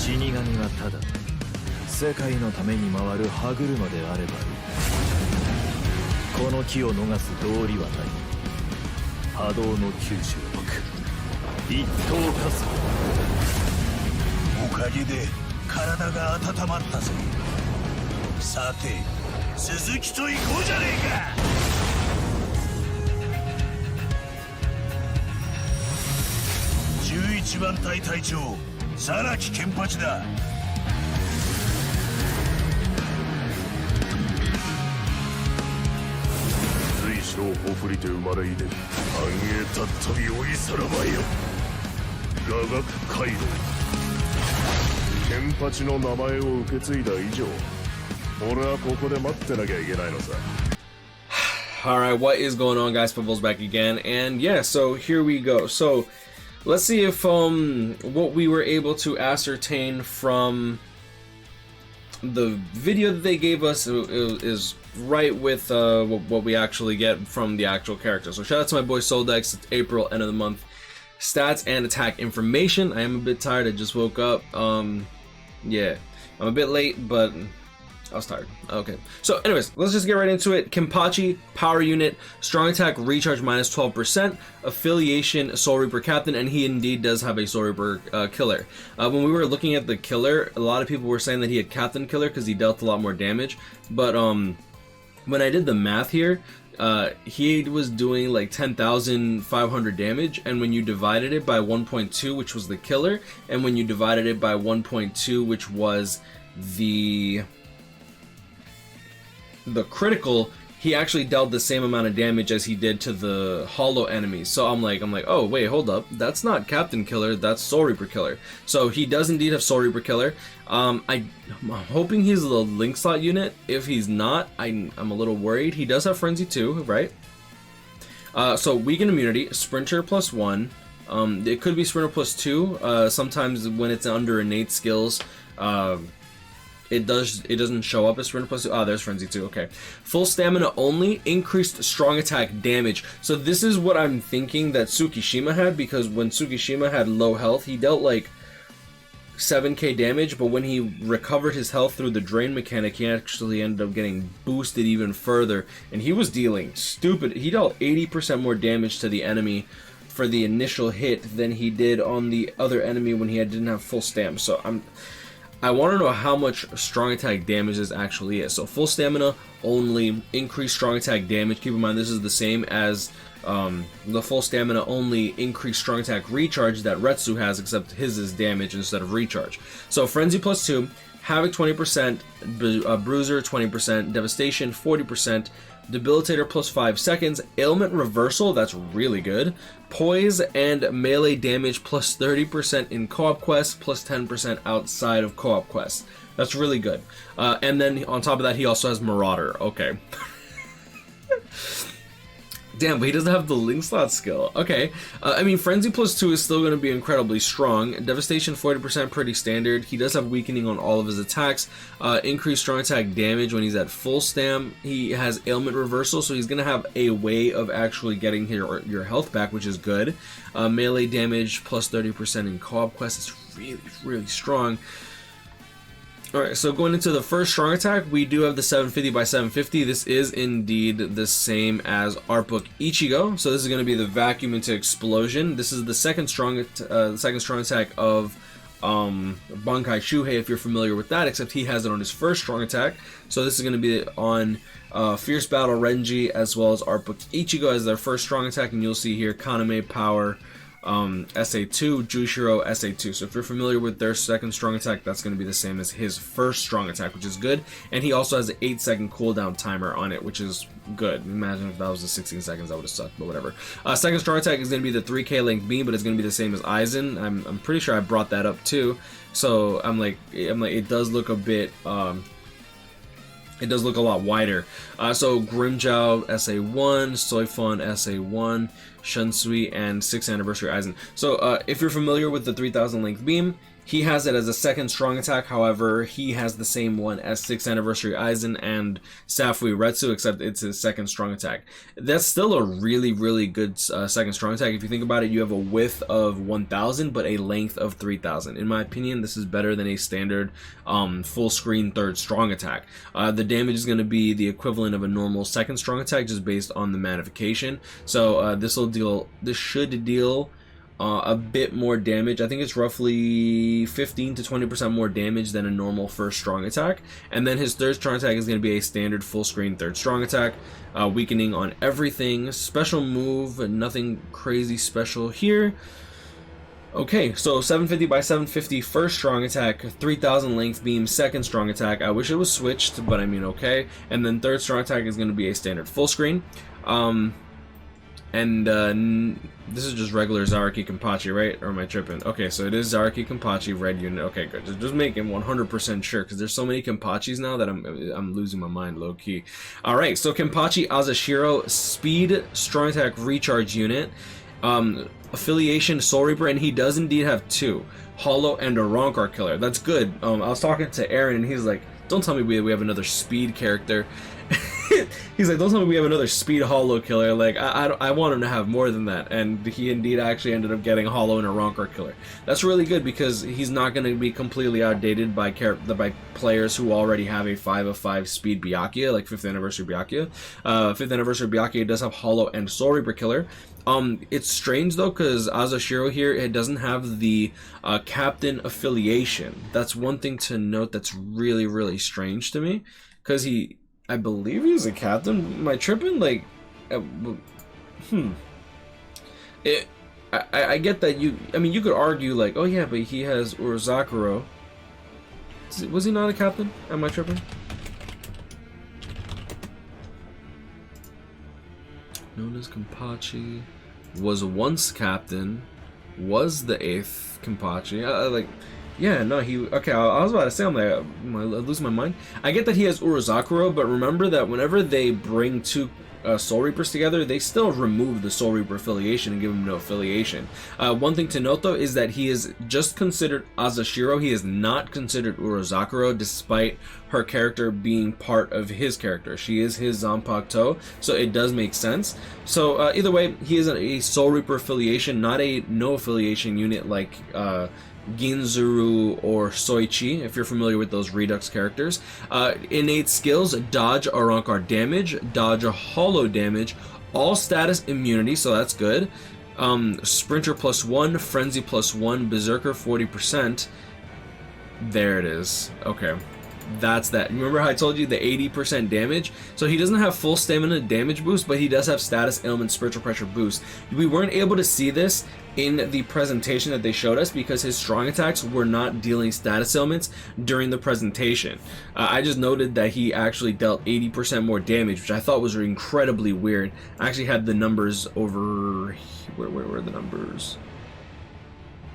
死神はただ世界のために回る歯車であればいい。この木を逃す道理はない。波動の96一等加速。おかげで体が温まったぜ。さて続きと行こうじゃねえか。11番隊隊長ザラキケンパチだ。随所ほふりて生まれいで繁栄たっとび追いさらばよ。雅楽回路ケンパチの名前を受け継いだ以上俺はここで待ってなきゃいけないのさ。Alright, what is going on, guys? WeBull's back again, and yeah, so here we go. So let's see if what we were able to ascertain from the video that they gave us is right with what we actually get from the actual character. So shout out to my boy Soldex. It's April, end of the month. Stats and attack information. I am a bit tired. I just woke up. Yeah, I'm a bit late, but I was tired. Okay, so anyways, let's just get right into it. Kenpachi, power unit, strong attack, recharge minus 12%, affiliation, Soul Reaper captain, and he indeed does have a Soul Reaper killer. When we were looking at the killer, a lot of people were saying that he had captain killer because he dealt a lot more damage, but when I did the math here, he was doing like 10,500 damage, and when you divided it by 1.2, which was the killer, and when you divided it by 1.2, which was the critical, he actually dealt the same amount of damage as he did to the hollow enemies. So I'm like, oh wait, hold up, that's not Captain Killer, that's Soul Reaper Killer. So he does indeed have Soul Reaper Killer. I'm hoping he's a link slot unit. If he's not, I'm a little worried. He does have Frenzy too, right? So weaken immunity, Sprinter +1. It could be Sprinter +2. Sometimes when it's under innate skills, it doesn't show up as Sprinter +2. Oh, there's Frenzy too. Okay. Full stamina only, increased strong attack damage. So this is what I'm thinking that Tsukishima had, because when Tsukishima had low health, he dealt like 7k damage, but when he recovered his health through the drain mechanic, he actually ended up getting boosted even further, and he was dealing stupid. He dealt 80% more damage to the enemy for the initial hit than he did on the other enemy when he didn't have full stam. So I want to know how much strong attack damage this actually is. So full stamina only, increased strong attack damage. Keep in mind this is the same as the full stamina only, increased strong attack recharge that Retsu has, except his is damage instead of recharge. So Frenzy +2, Havoc 20%, Bruiser 20%, Devastation 40%, Debilitator +5 seconds, Ailment Reversal, that's really good, Poise and Melee damage +30% in co-op quests, +10% outside of co-op quests. That's really good. And then on top of that, he also has Marauder. Okay. Damn, but he doesn't have the link slot skill. Okay. I mean, Frenzy +2 is still going to be incredibly strong. Devastation 40%, pretty standard. He does have weakening on all of his attacks. Increased strong attack damage when he's at full stam. He has ailment reversal, so he's going to have a way of actually getting your health back, which is good. Melee damage +30% in co-op quests. It's really, really strong. Alright, so going into the first strong attack, we do have the 750 by 750. This is indeed the same as Art Book Ichigo. So this is going to be the vacuum into explosion. This is the second strong attack of Bankai Shuhei, if you're familiar with that, except he has it on his first strong attack. So this is going to be on Fierce Battle Renji as well as Art Book Ichigo as their first strong attack, and you'll see here Kaname Power SA2, Jushiro SA2. So if you're familiar with their second strong attack, that's going to be the same as his first strong attack, which is good. And he also has an 8-second cooldown timer on it, which is good. Imagine if that was the 16 seconds, that would have sucked, but whatever. Second strong attack is going to be the 3k length beam, but it's going to be the same as Aizen. I'm pretty sure I brought that up too. So I'm like, it does look a bit, it does look a lot wider. So Grimjow SA1, Soifun SA1, Shunsui, and 6th Anniversary Aizen. So if you're familiar with the 3000 length beam, He has it as a second strong attack. However, he has the same one as 6th Anniversary Aizen and Safwy Retsu, except it's his second strong attack. That's still a really, really good second strong attack. If you think about it, you have a width of 1,000, but a length of 3,000. In my opinion, this is better than a standard full screen third strong attack. The damage is going to be the equivalent of a normal second strong attack, just based on the magnification. So this should deal a bit more damage. I think it's roughly 15 to 20% more damage than a normal first strong attack. And then his third strong attack is going to be a standard full screen third strong attack, weakening on everything. Special move, nothing crazy special here. Okay, so 750 by 750 first strong attack, 3,000 length beam second strong attack. I wish it was switched, but I mean, okay. And then third strong attack is going to be a standard full screen. This is just regular Zaraki Kampachi, right? Or am I tripping? Okay, so it is Zaraki Kampachi, red unit. Okay, good. Just making 100% sure, because there's so many Kampachis now that I'm losing my mind, low key. All right, so Kenpachi Azashiro, speed, strong attack, recharge unit, affiliation, Soul Reaper, and he does indeed have 2, Hollow and a Rancor Killer. That's good. I was talking to Aaron, and he's like, "Don't tell me we have another speed character." He's like, "Don't tell me we have another speed Hollow Killer." Like, I want him to have more than that, and he indeed actually ended up getting Hollow and a Rancor Killer. That's really good, because he's not going to be completely outdated by players who already have a 5 of 5 speed Byakuya, like 5th Anniversary Byakuya. 5th Anniversary Byakuya does have Hollow and Soul Reaper Killer. It's strange though, because Azashiro here, it doesn't have the captain affiliation. That's one thing to note that's really, really strange to me, because I believe he's a captain. Am I tripping? Like, I get that you could argue like, oh yeah, but he has Urozakuro. Was he not a captain? Am I tripping? Known as Kampachi, was once captain, was the 8th Kampachi. Yeah, no, okay, I was about to say, I'm like, I lose my mind. I get that he has Urozakuro, but remember that whenever they bring 2 Soul Reapers together, they still remove the Soul Reaper affiliation and give him no affiliation. One thing to note though is that he is just considered Azashiro. He is not considered Urozakuro, despite her character being part of his character. She is his Zanpakuto, so it does make sense. So either way, he is a Soul Reaper affiliation, not a no affiliation unit like Ginzuru or Soichi, if you're familiar with those Redux characters. Innate skills, dodge a Rancor damage, dodge a hollow damage, all status immunity, so that's good. Sprinter +1, Frenzy +1, Berserker 40%. There it is. Okay. That's that. Remember how I told you the 80% damage? So he doesn't have full stamina damage boost, but he does have status ailment spiritual pressure boost. We weren't able to see this in the presentation that they showed us because his strong attacks were not dealing status ailments during the presentation. I just noted that he actually dealt 80% more damage, which I thought was incredibly weird. I actually had the numbers over... Where were the numbers?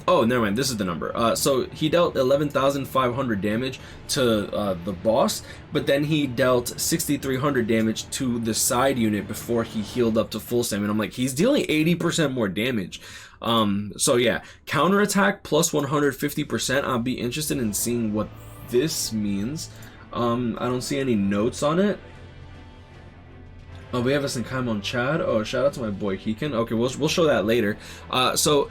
Oh, never mind. This is the number. So he dealt 11,500 damage to the boss, but then he dealt 6,300 damage to the side unit before he healed up to full stamina. I'm like, he's dealing 80% more damage. So yeah, counterattack plus 150%. I'll be interested in seeing what this means. I don't see any notes on it. Oh, we have a Senkaimon Chad. Oh, shout out to my boy Hiken. Okay, we'll show that later. So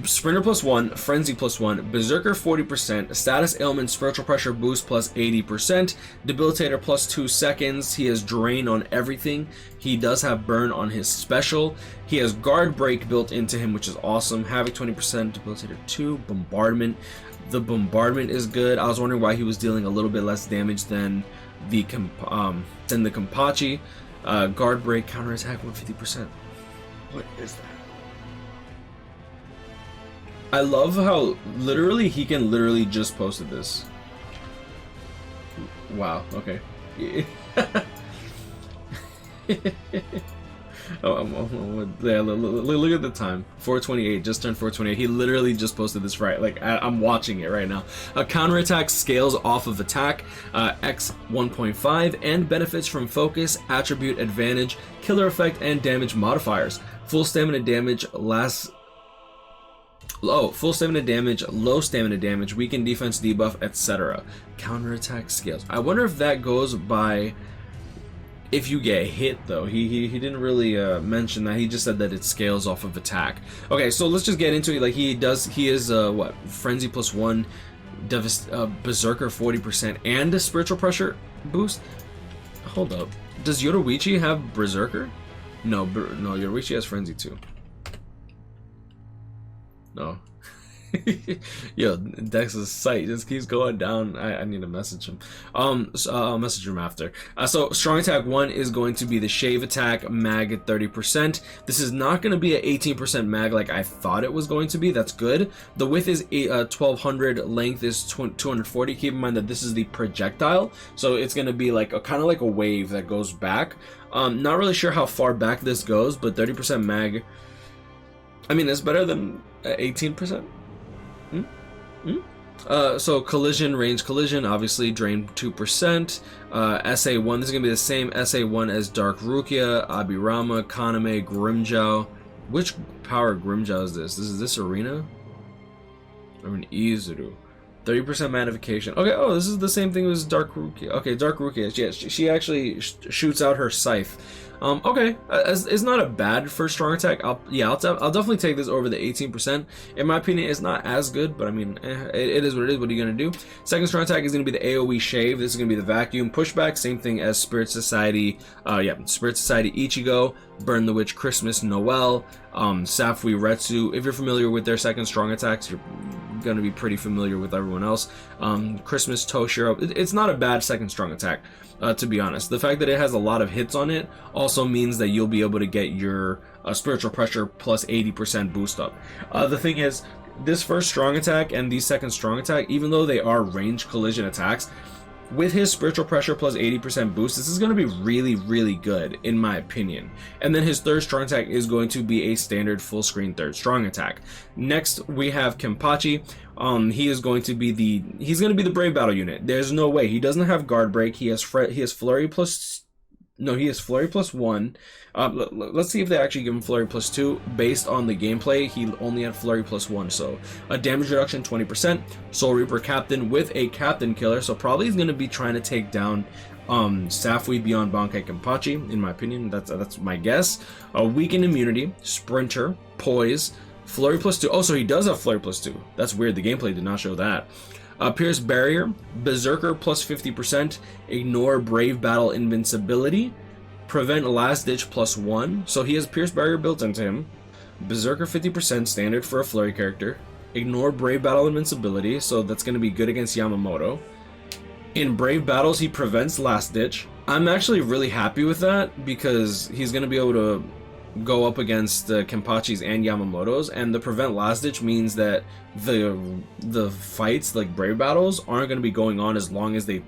Sprinter +1, Frenzy +1, Berserker 40%, Status Ailment Spiritual Pressure Boost plus 80%, Debilitator plus 2 seconds, he has Drain on everything, he does have Burn on his special, he has Guard Break built into him, which is awesome, Havoc 20%, Debilitator 2, Bombardment, the Bombardment is good. I was wondering why he was dealing a little bit less damage than the Kampachi. Guard Break, Counterattack 150%. What is that? I love how literally he can literally just posted this. Wow, okay. Yeah, look at the time. 4:28, just turned 4:28. He literally just posted this right. Like, I'm watching it right now. Counterattack scales off of attack, X 1.5, and benefits from focus, attribute advantage, killer effect, and damage modifiers. Full stamina damage lasts Oh, full stamina damage, low stamina damage, weakened defense debuff, etc. Counterattack scales. I wonder if that goes by if you get hit, though. He didn't really mention that. He just said that it scales off of attack. Okay, so let's just get into it. Like, he is what, frenzy +1, berserker 40%, and a spiritual pressure boost. Hold up, does Yoruichi have berserker? No, Yoruichi has frenzy too. No. Yo, Dex's site just keeps going down. I need to message him. So I'll message him after. So strong attack 1 is going to be the shave attack, mag at 30%. This is not going to be an 18% mag like I thought it was going to be. That's good. The width is 1200, length is 240. Keep in mind that this is the projectile, so it's going to be like a kind of like a wave that goes back. Not really sure how far back this goes, but 30% mag, I mean, it's better than 18%. So collision, range collision, obviously drain 2%. SA1, this is gonna be the same SA1 as Dark Rukia, Abirama, Kaname, Grimjow. Which power Grimjow is this? Is this Arena? Or an Izuru? 30% magnification. Okay, oh, this is the same thing as Dark Rukia. Okay, Dark Rukia, yeah, she actually shoots out her scythe. Okay, it's not a bad first strong attack. I'll definitely take this over the 18%. In my opinion, it's not as good, but I mean, it is what it is. What are you gonna do? Second strong attack is gonna be the AOE shave. This is gonna be the vacuum pushback. Same thing as Spirit Society. Spirit Society Ichigo, Burn the Witch Christmas, Noel, Safwy Retsu. If you're familiar with their second strong attacks, you're gonna be pretty familiar with everyone else. Christmas Toshiro. It's not a bad second strong attack. To be honest, the fact that it has a lot of hits on it also means that you'll be able to get your spiritual pressure plus 80% boost up. The thing is, this first strong attack and the second strong attack, even though they are range collision attacks, with his spiritual pressure plus 80% boost, this is going to be really, really good in my opinion. And then his third strong attack is going to be a standard full screen third strong attack. Next we have Kenpachi. He is going to be the Brave Battle unit. There's no way he doesn't have guard break. He has flurry plus. No, he has flurry +1. Let's see if they actually give him flurry +2. Based on the gameplay, he only had flurry +1. So a damage reduction 20%. Soul Reaper Captain with a Captain Killer. So probably he's going to be trying to take down Safwy beyond Bankai Kenpachi. In my opinion, that's my guess. Weakened immunity, Sprinter, Poise, flurry +2. Oh, so he does have flurry +2. That's weird. The gameplay did not show that. Pierce Barrier, Berserker plus 50%, Ignore Brave Battle Invincibility, Prevent Last Ditch +1, so he has Pierce Barrier built into him, Berserker 50% standard for a Flurry character, Ignore Brave Battle Invincibility, so that's going to be good against Yamamoto. In Brave Battles, he prevents Last Ditch. I'm actually really happy with that, because he's going to be able to go up against the Kenpachis and Yamamoto's, and the Prevent Last Ditch means that the fights, like Brave Battles, aren't going to be going on as long as they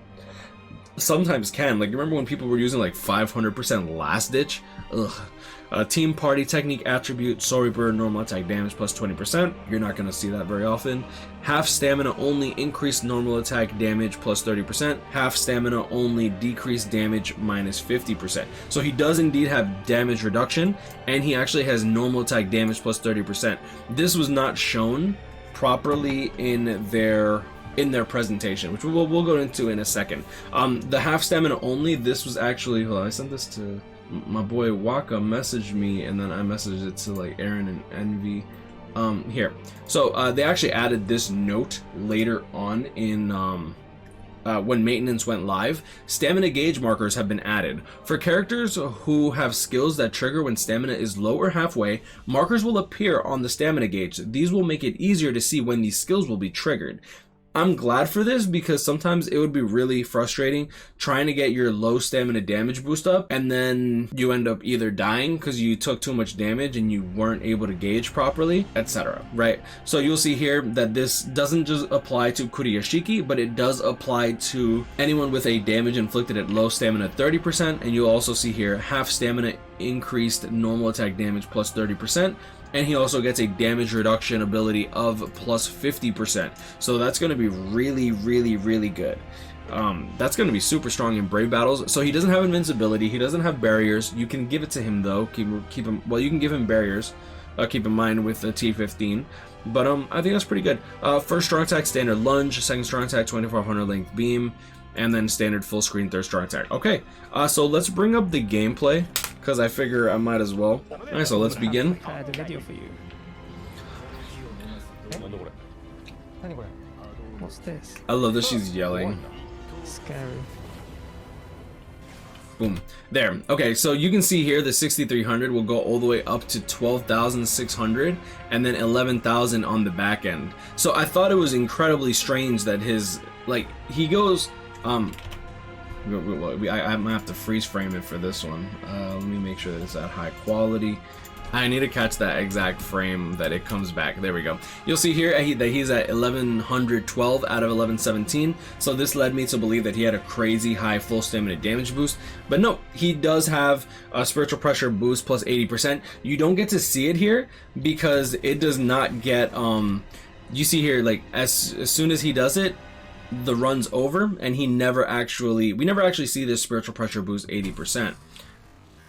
sometimes can. Like, you remember when people were using like 500% Last Ditch? Ugh. Team Party Technique Attribute, Soul Reaper, normal attack damage plus 20%. You're not going to see that very often. Half stamina only, increased normal attack damage plus 30%. Half stamina only, decreased damage minus 50%. So he does indeed have damage reduction, and he actually has normal attack damage plus 30%. This was not shown properly in their presentation, which we'll go into in a second. The half stamina only, this was actually, hold on, I sent this to my boy Waka, messaged me, and then I messaged it to like Aaron and Envy. Here, so they actually added this note later on in when maintenance went live. Stamina gauge markers have been added for characters who have skills that trigger when stamina is low or halfway. Markers will appear on the stamina gauge. These will make it easier to see when these skills will be triggered. I'm glad for this, because sometimes it would be really frustrating trying to get your low stamina damage boost up, and then you end up either dying because you took too much damage and you weren't able to gauge properly, etc. Right? So you'll see here that this doesn't just apply to Kuruyashiki, but it does apply to anyone with a damage inflicted at low stamina 30%, and you'll also see here half stamina increased normal attack damage plus 30%. And he also gets a damage reduction ability of plus 50%. So that's going to be really, really, really good. That's going to be super strong in Brave Battles. So he doesn't have invincibility. He doesn't have barriers. You can give it to him though. Keep him. Well, you can give him barriers. Keep in mind with the T15. But I think that's pretty good. First strong attack, standard lunge. Second strong attack, 2400 length beam. And then standard full screen, third strong attack. Okay, so let's bring up the gameplay, because I figure I might as well. Alright, so let's begin. I had a video for you. What's this? I love that she's yelling. Scary. Boom. There. Okay, so you can see here the 6300 will go all the way up to 12,600 and then 11,000 on the back end. So I thought it was incredibly strange that his, like, he goes, I might have to freeze frame it for this one. Let me make sure that it's at high quality. I need to catch that exact frame that it comes back. There we go. You'll see here that he's at 1112 out of 1117. So this led me to believe that he had a crazy high full stamina damage boost. But no, he does have a spiritual pressure boost plus 80%. You don't get to see it here because it does not get, you see here, like as soon as he does it, the run's over, and we never actually see this spiritual pressure boost 80%.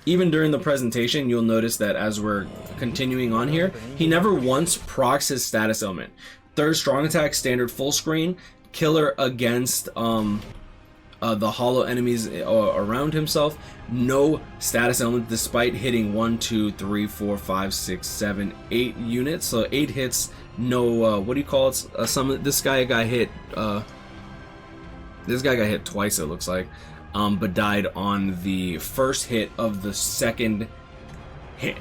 Even during the presentation, you'll notice that as we're continuing on here, he never once procs his status element. Third strong attack, standard full screen, killer against the hollow enemies around himself. No status element despite hitting 1, 2, 3, 4, 5, 6, 7, 8 units. So 8 hits, no, what do you call it? This guy got hit twice, it looks like. But died on the first hit of the second hit,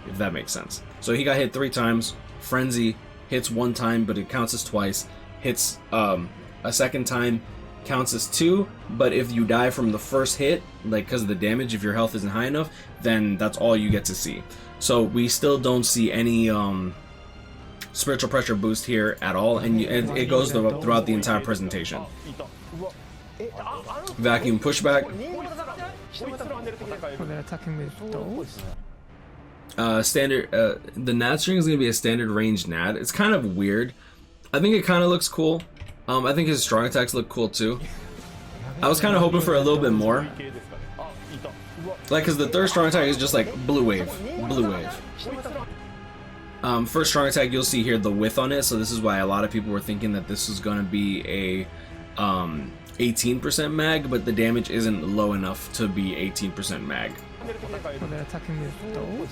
if that makes sense. So he got hit 3 times. Frenzy hits 1 time, but it counts as twice. Hits a second time, counts as 2. But if you die from the first hit, like because of the damage, if your health isn't high enough, then that's all you get to see. So we still don't see any spiritual pressure boost here at all, and it goes throughout the entire presentation. Vacuum pushback. Oh, they're attacking with those? Standard. The NAD string is going to be a standard range NAD. It's kind of weird. I think it kind of looks cool. I think his strong attacks look cool too. I was kind of hoping for a little bit more. Like, because the third strong attack is just like blue wave. Blue wave. First strong attack, you'll see here the width on it. So this is why a lot of people were thinking that this was going to be a 18% mag, but the damage isn't low enough to be 18% mag. Oh, they're attacking with those?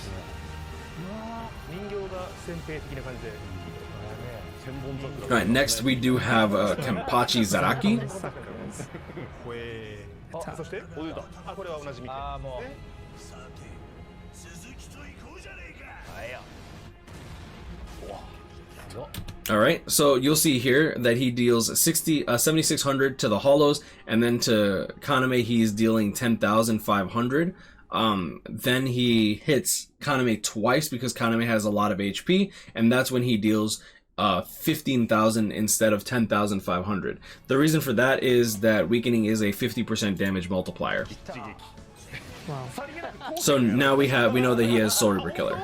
Alright, next we do have Kampachi Zarakis. Alright, so you'll see here that he deals 7,600 to the hollows, and then to Kaname he's dealing 10,500. Then he hits Kaname twice because Kaname has a lot of HP, and that's when he deals 15,000 instead of 10,500. The reason for that is that weakening is a 50% damage multiplier. Wow. So now we know that he has Soul Reaper Killer.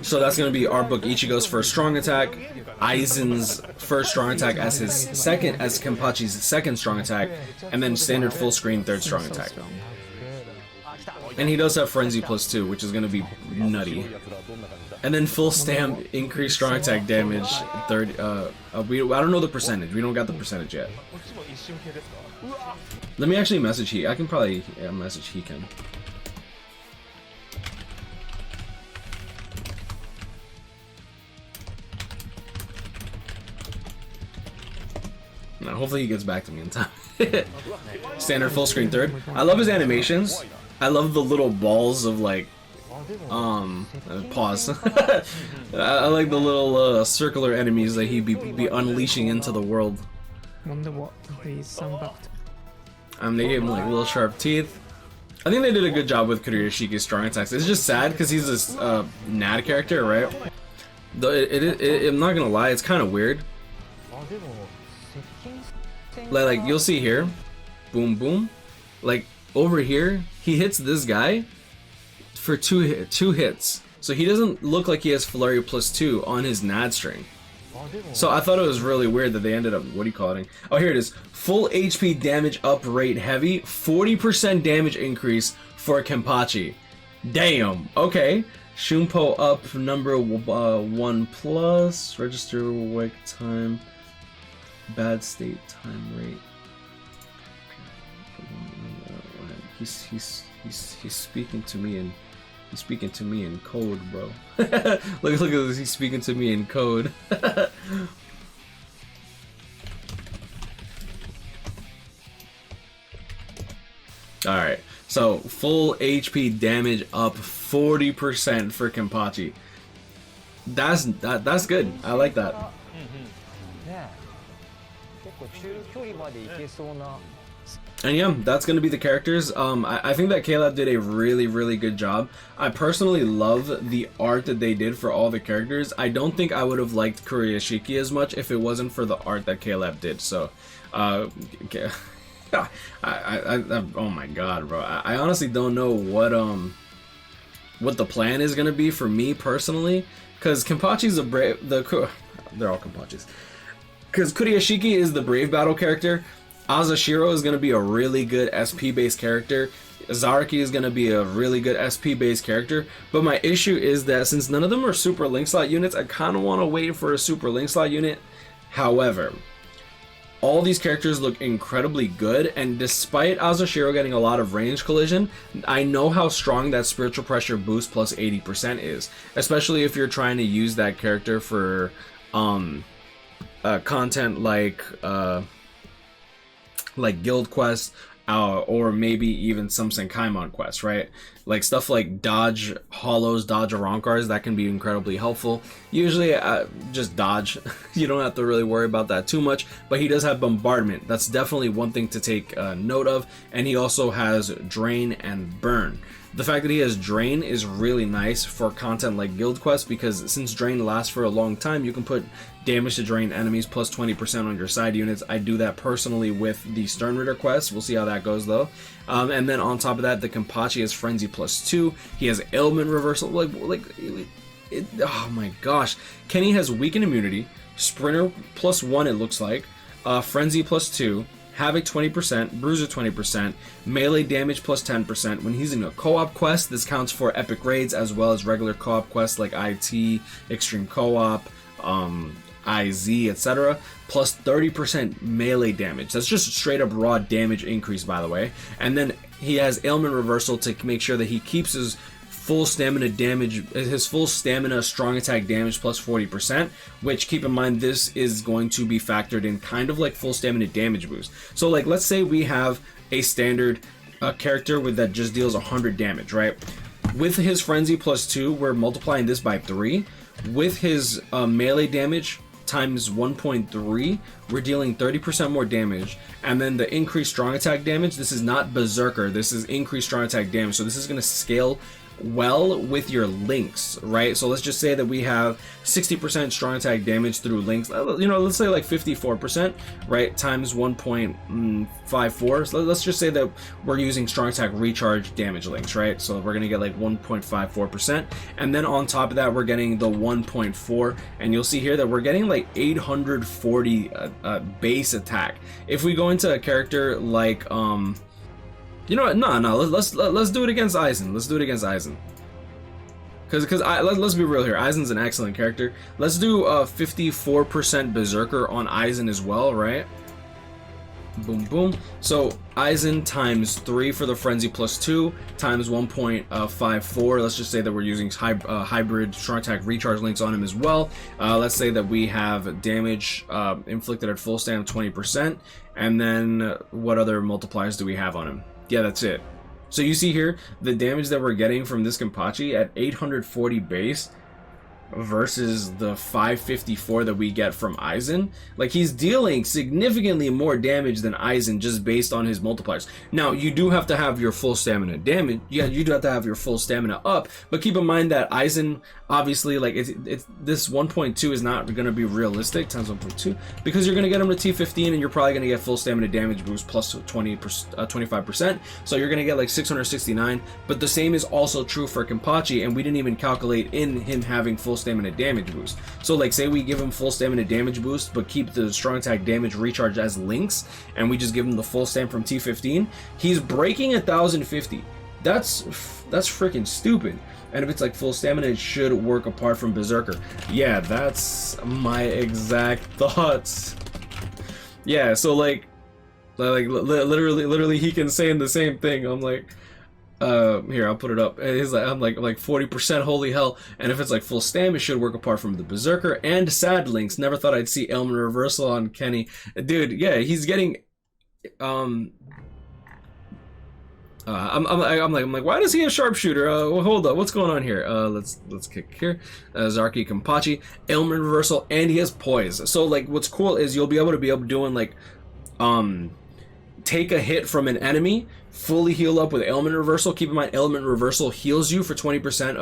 So that's going to be our book Ichigo's first strong attack, Aizen's first strong attack as his second, as Kenpachi's second strong attack, and then standard full screen third strong attack. And he does have Frenzy +2, which is going to be nutty. And then full stamp, increased strong attack damage, third, I don't know the percentage, we don't got the percentage yet. Let me actually message he, I can probably message he can. Now, hopefully he gets back to me in time. Standard full screen third. I love his animations. I love the little balls of like, pause. I like the little circular enemies that he'd be unleashing into the world. Wonder what he's sunbacked. They gave him like little sharp teeth. I think they did a good job with Kuruyashiki's strong attacks. It's just sad because he's a NAD character, right? Though I'm not gonna lie, it's kind of weird. Like you'll see here, boom boom, like over here he hits this guy for two hits, so he doesn't look like he has flurry +2 on his NAD string. So I thought it was really weird that they ended up, what do you call it? Oh, here it is. Full HP damage up rate heavy, 40% damage increase for Kenpachi. Damn. Okay. Shunpo up number 1 plus. Register wake time. Bad state time rate. He's speaking to me in code, bro. look at this. He's speaking to me in code. All right. So full HP damage up 40% for Kenpachi. That's good. I like that. And yeah, that's going to be the characters. I think that Caleb did a really good job. I personally love the art that they did for all the characters. I don't think I would have liked Kuruyashiki as much if it wasn't for the art that Caleb did. So, okay. Oh my god, bro. I honestly don't know what the plan is gonna be for me personally, because Kenpachi's they're all Kenpachis. Because Kuruyashiki is the brave battle character. Azashiro is gonna be a really good SP based character. Zaraki is gonna be a really good SP based character. But my issue is that since none of them are super link slot units, I kind of want to wait for a super link slot unit. However, all these characters look incredibly good, and despite Azashiro getting a lot of range collision, I know how strong that spiritual pressure boost plus 80% is, especially if you're trying to use that character for content like guild quests, or maybe even some Senkaimon quests, right? Like stuff like dodge hollows, dodge Arankars, that can be incredibly helpful. Usually just dodge. You don't have to really worry about that too much, but he does have bombardment. That's definitely one thing to take note of. And he also has drain and burn. The fact that he has drain is really nice for content like guild quests, because since drain lasts for a long time, you can put damage to drain enemies plus 20% on your side units. I do that personally with the Stern Ritter quest. We'll see how that goes though. And then on top of that, the Kampachi has frenzy plus 2. He has ailment reversal. Oh my gosh. Kenny has weaken immunity, sprinter plus 1 it looks like, frenzy plus 2, havoc 20%, bruiser 20%, melee damage plus 10%. When he's in a co-op quest, this counts for epic raids as well as regular co-op quests like IT, extreme co-op, IZ, etc. plus 30% melee damage. That's just straight up raw damage increase, by the way. And then he has ailment reversal to make sure that he keeps his full stamina damage, his full stamina strong attack damage plus 40%, which, keep in mind, this is going to be factored in kind of like full stamina damage boost. So like, let's say we have a standard character with that just deals 100 damage, right? With his frenzy plus 2, we're multiplying this by 3. With his melee damage times 1.3, we're dealing 30% more damage. And then the increased strong attack damage, this is not berserker, this is increased strong attack damage. So this is going to scale well with your links, right? So let's just say that we have 60% strong attack damage through links, you know, let's say like 54%, right, times 1.54. So let's just say that we're using strong attack recharge damage links, right? So we're gonna get like 1.54%, and then on top of that we're getting the 1.4, and you'll see here that we're getting like 840 base attack. If we go into a character like you know what? No. Let's do it against Aizen. Let's do it against Aizen. Let's be real here. Aizen's an excellent character. Let's do 54% Berserker on Aizen as well, right? Boom, boom. So Aizen times 3 for the frenzy plus 2 times 1.54. Let's just say that we're using hybrid strong attack recharge links on him as well. Let's say that we have damage inflicted at full stand of 20%, and then what other multipliers do we have on him? Yeah, that's it. So you see here the damage that we're getting from this Kampachi at 840 base versus the 554 that we get from Aizen. Like, he's dealing significantly more damage than Aizen just based on his multipliers. Now, you do have to have your full stamina damage. Yeah, you do have to have your full stamina up, but keep in mind that Aizen, obviously, like, it's this 1.2 is not going to be realistic times 1.2, because you're going to get him to T15 and you're probably going to get full stamina damage boost plus 25%. So you're going to get like 669, but the same is also true for Kenpachi, and we didn't even calculate in him having full stamina damage boost. So like, say we give him full stamina damage boost but keep the strong attack damage recharge as links, and we just give him the full stam from T15, he's breaking 1050. that's freaking stupid. And if it's like full stamina, it should work apart from Berserker. Yeah, that's my exact thoughts. Yeah, so like literally he can say the same thing. I'm like, here, I'll put it up. He's like, I'm like 40%, holy hell. And if it's like full stam, it should work apart from the Berserker. And Sad Links, never thought I'd see ailment reversal on Kenny. Dude, yeah, he's getting, I'm like, why does he have sharpshooter? Well, hold up, what's going on here? Let's kick here. Zaraki, Kampachi, ailment reversal, and he has poise. So like, what's cool is you'll be able doing like, take a hit from an enemy, fully heal up with ailment reversal. Keep in mind, ailment reversal heals you for 20%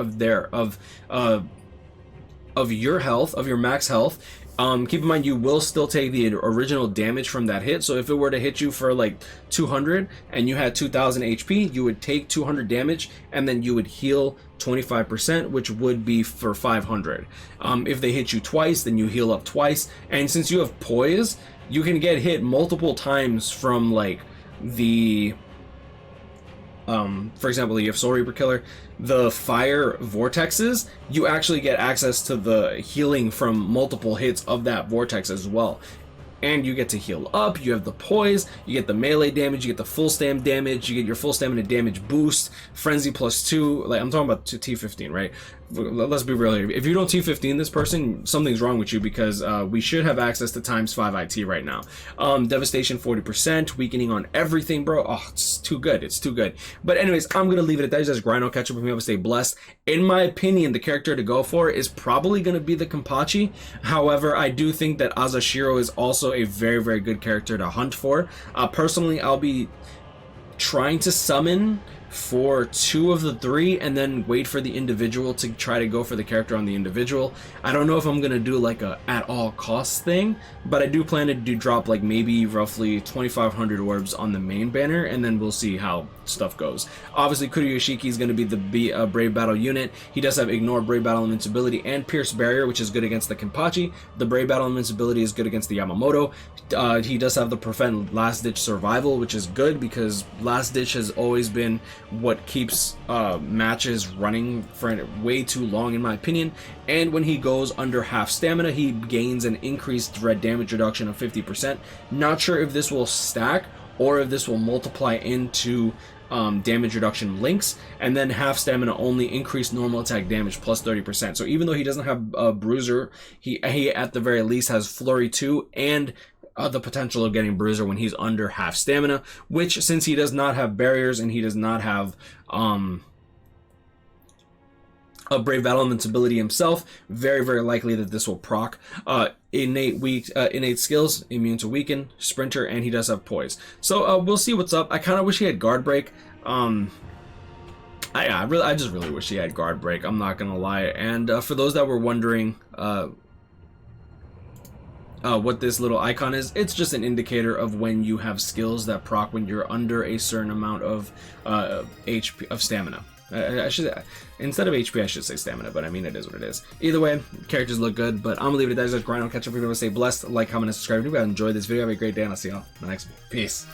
of your health, of your max health. Keep in mind, you will still take the original damage from that hit. So if it were to hit you for like 200 and you had 2000 HP, you would take 200 damage and then you would heal 25%, which would be for 500. If they hit you twice, then you heal up twice. And since you have poise, you can get hit multiple times from like the, for example, you have Soul Reaper Killer, the fire vortexes, you actually get access to the healing from multiple hits of that vortex as well. And you get to heal up, you have the poise, you get the melee damage, you get the full stam damage, you get your full stamina damage boost, frenzy +2, like I'm talking about T15, right? Let's be real here. If you don't T15 this person, something's wrong with you, because we should have access to ×5 IT right now. Devastation 40%, weakening on everything, bro. Oh, it's too good. It's too good. But anyways, I'm going to leave it at that. Just grind, catch up with me, I would stay blessed. In my opinion, the character to go for is probably going to be the Kenpachi. However, I do think that Azashiro is also a very, very good character to hunt for. Personally, I'll be trying to summon for 2 of the 3 and then wait for the individual to try to go for the character on the individual. I don't know if I'm gonna do like a at all costs thing, but I do plan to drop like maybe roughly 2,500 orbs on the main banner, and then we'll see how stuff goes. Obviously, Kuruyashiki is going to be the Brave Battle unit. He does have Ignore, Brave Battle Invincibility, and Pierce Barrier, which is good against the Kenpachi. The Brave Battle Invincibility is good against the Yamamoto. He does have the Prevent Last Ditch Survival, which is good because Last Ditch has always been what keeps matches running for way too long, in my opinion. And when he goes under half stamina, he gains an increased threat damage reduction of 50%. Not sure if this will stack or if this will multiply into damage reduction links, and then half stamina only increase normal attack damage plus 30%. So even though he doesn't have a bruiser, he at the very least has flurry 2 and the potential of getting bruiser when he's under half stamina, which, since he does not have barriers and he does not have a Brave Battle Invincibility himself, very, very likely that this will proc. Innate Skills, immune to weaken, sprinter, and he does have poise. So we'll see what's up. I kind of wish he had guard break. I just really wish he had guard break, I'm not gonna lie. And for those that were wondering what this little icon is, it's just an indicator of when you have skills that proc when you're under a certain amount of HP of stamina. I should, instead of HP, I should say stamina, but I mean, it is what it is. Either way, characters look good, but I'm gonna leave it at that. Guys, grind, I'll catch up with you. Stay blessed, like, comment, and subscribe. If you guys enjoyed this video, have a great day, and I'll see y'all in the next one. Peace.